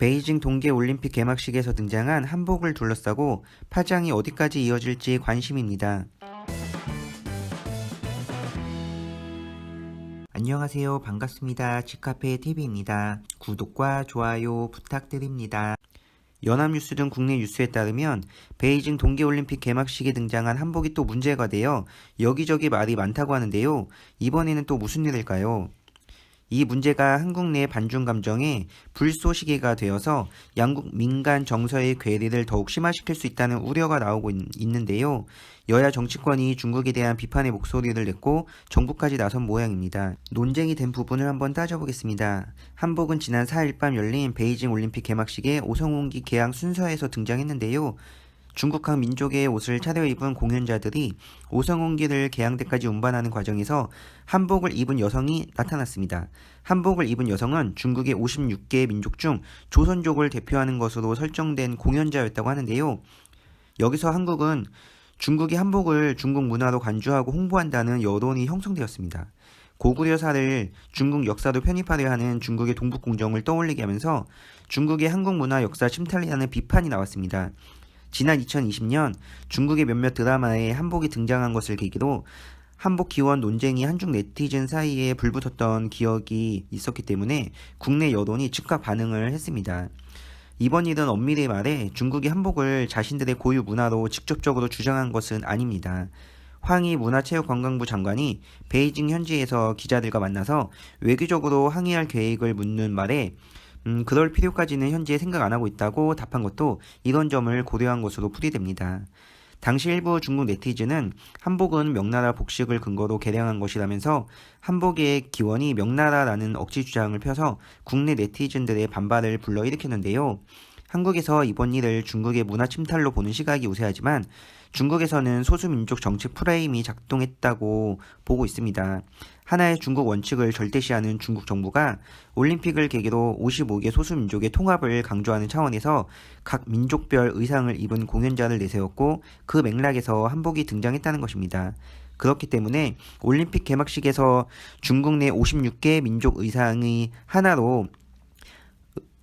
베이징 동계올림픽 개막식에서 등장한 한복을 둘러싸고 파장이 어디까지 이어질지 관심입니다. 안녕하세요. 반갑습니다. 지카페 TV입니다. 구독과 좋아요 부탁드립니다. 연합뉴스 등 국내 뉴스에 따르면 베이징 동계올림픽 개막식에 등장한 한복이 또 문제가 되어 여기저기 말이 많다고 하는데요. 이번에는 또 무슨 일일까요? 이 문제가 한국 내 반중 감정에 불쏘시개가 되어서 양국 민간 정서의 괴리를 더욱 심화시킬 수 있다는 우려가 나오고 있는데요. 여야 정치권이 중국에 대한 비판의 목소리를 냈고 정부까지 나선 모양입니다. 논쟁이 된 부분을 한번 따져보겠습니다. 한복은 지난 4일 밤 열린 베이징 올림픽 개막식에 오성홍기 개항 순서에서 등장했는데요. 중국학 민족의 옷을 차려입은 공연자들이 오성홍기를 개항대까지 운반하는 과정에서 한복을 입은 여성이 나타났습니다. 한복을 입은 여성은 중국의 56개 민족 중 조선족을 대표하는 것으로 설정된 공연자였다고 하는데요. 여기서 한국은 중국이 한복을 중국 문화로 간주하고 홍보한다는 여론이 형성되었습니다. 고구려사를 중국 역사로 편입하려 하는 중국의 동북공정을 떠올리게 하면서 중국의 한국 문화 역사 침탈이라는 비판이 나왔습니다. 지난 2020년 중국의 몇몇 드라마에 한복이 등장한 것을 계기로 한복 기원 논쟁이 한중 네티즌 사이에 불붙었던 기억이 있었기 때문에 국내 여론이 즉각 반응을 했습니다. 이번 일은 엄밀히 말해 중국이 한복을 자신들의 고유 문화로 직접적으로 주장한 것은 아닙니다. 황희 문화체육관광부 장관이 베이징 현지에서 기자들과 만나서 외교적으로 항의할 계획을 묻는 말에 그럴 필요까지는 현재 생각 안 하고 있다고 답한 것도 이런 점을 고려한 것으로 풀이됩니다. 당시 일부 중국 네티즌은 한복은 명나라 복식을 근거로 개량한 것이라면서 한복의 기원이 명나라라는 억지 주장을 펴서 국내 네티즌들의 반발을 불러일으켰는데요. 한국에서 이번 일을 중국의 문화 침탈로 보는 시각이 우세하지만 중국에서는 소수민족 정책 프레임이 작동했다고 보고 있습니다. 하나의 중국 원칙을 절대시하는 중국 정부가 올림픽을 계기로 55개 소수민족의 통합을 강조하는 차원에서 각 민족별 의상을 입은 공연자를 내세웠고 그 맥락에서 한복이 등장했다는 것입니다. 그렇기 때문에 올림픽 개막식에서 중국 내 56개 민족 의상의 하나로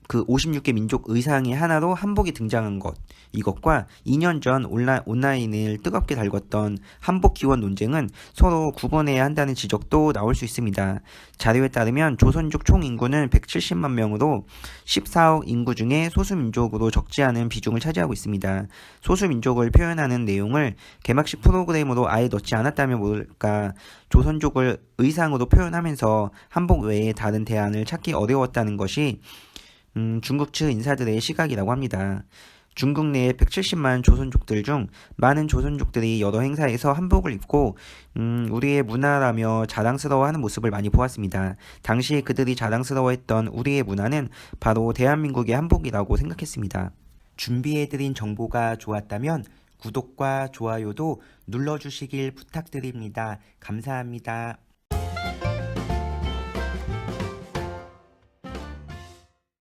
그 56개 민족 의상의 하나로 한복이 등장한 것, 이것과 2년 전 온라인을 뜨겁게 달궜던 한복 기원 논쟁은 서로 구분해야 한다는 지적도 나올 수 있습니다. 자료에 따르면 조선족 총 인구는 170만 명으로 14억 인구 중에 소수민족으로 적지 않은 비중을 차지하고 있습니다. 소수민족을 표현하는 내용을 개막식 프로그램으로 아예 넣지 않았다면 모를까 조선족을 의상으로 표현하면서 한복 외에 다른 대안을 찾기 어려웠다는 것이 중국 측 인사들의 시각이라고 합니다. 중국 내 170만 조선족들 중 많은 조선족들이 여러 행사에서 한복을 입고 우리의 문화라며 자랑스러워하는 모습을 많이 보았습니다. 당시 그들이 자랑스러워했던 우리의 문화는 바로 대한민국의 한복이라고 생각했습니다. 준비해드린 정보가 좋았다면 구독과 좋아요도 눌러주시길 부탁드립니다. 감사합니다.